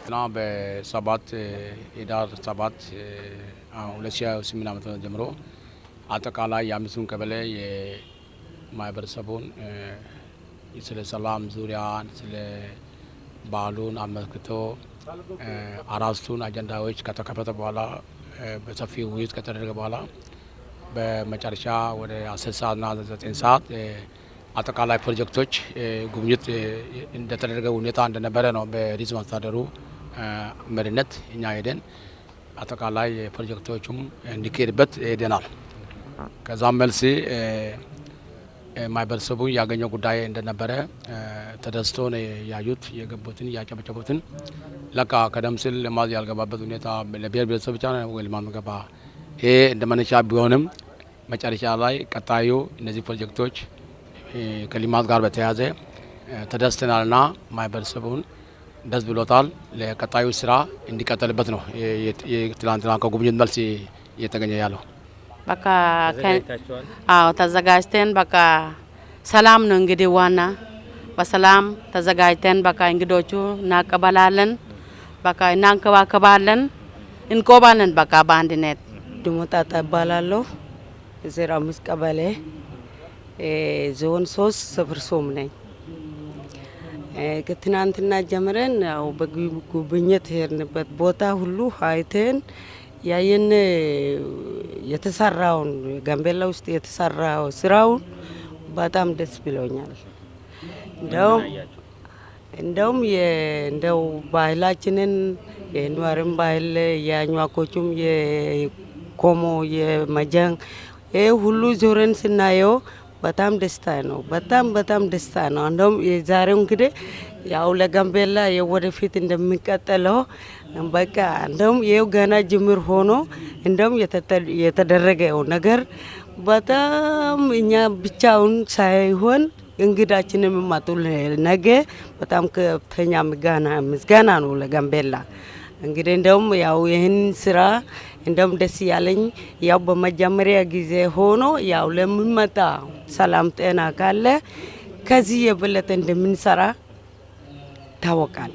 እና በሰባት የዳር ሰባት 2008 ዓመት ጀምሮ አጠቃላይ የአምስቱን ቀበሌ የማህበረሰቡን ስለ ሰላም ዙሪያ ስለ ባህሉን አመልክቶ አራቱን አጀንዳዎች ከተከፈተ በኋላ በሰፊው ውይይት ከተደረገ በኋላ በመጨረሻ ወደ 10 ሰዓትና 9 ሰዓት አጠቃላይ ፕሮጀክቶች ጉብኝት እንደተደረገ ሁኔታ እንደነበረ ነው በሪዝ ማስተዳደሩ መሪነት እኛ ሄደን አጠቃላይ ፕሮጀክቶቹም እንዲካሄድበት ሄደናል። ከዛም መልስ ማህበረሰቡ ያገኘው ጉዳይ እንደነበረ ተደስቶ ነው ያዩት፣ የገቡትን ያጨበጨቡትን። ለካ ቀደም ሲል ልማት ያልገባበት ሁኔታ ለብሔር ብሔረሰብ ብቻ ነው ልማት ገባ። ይሄ እንደ መነሻ ቢሆንም መጨረሻ ላይ ቀጣዩ እነዚህ ፕሮጀክቶች ከልማት ጋር በተያያዘ ተደስተናልና ማህበረሰቡን ደስ ብሎታል። ለቀጣዩ ስራ እንዲቀጥልበት ነው የትላንትና ከጉብኝት መልስ እየተገኘ ያለው። በቃ ተዘጋጅተን በቃ ሰላም ነው እንግዲህ ዋና በሰላም ተዘጋጅተን በቃ እንግዶቹ እናቀበላለን፣ በቃ እናንከባከባለን፣ እንቆባለን በቃ በአንድነት። ድሞጣጣ እባላለሁ። 05 ቀበሌ ዞን 3 ሰብርሶም ነኝ። ከትናንትና ጀምረን ያው በጉብኝት ሄድንበት ቦታ ሁሉ አይተን ያየን የተሰራውን ጋምቤላ ውስጥ የተሰራው ስራውን በጣም ደስ ብሎኛል። እንደውም እንደው ባህላችንን የኗርም ባህል የአኟኮቹም የኮሞ የመጃን ይሄ ሁሉ ዞረን ስናየው በጣም ደስታ ነው። በጣም ደስታ ነው። እንደውም የዛሬው እንግዲህ ያው ለጋምቤላ የወደፊት እንደሚቀጥለው በቃ እንደውም ይሄው ገና ጅምር ሆኖ እንደውም የተደረገው ነገር በጣም እኛ ብቻውን ሳይሆን እንግዳችንም ማጡ ነገ በጣም ከፍተኛ ምስጋና ነው ለጋምቤላ። እንግዲህ እንደውም ያው ይህን ስራ እንደውም ደስ ያለኝ ያው በመጀመሪያ ጊዜ ሆኖ ያው ለሚመጣ ሰላም ጤና ካለ ከዚህ የበለጠ እንደምንሰራ ታወቃል።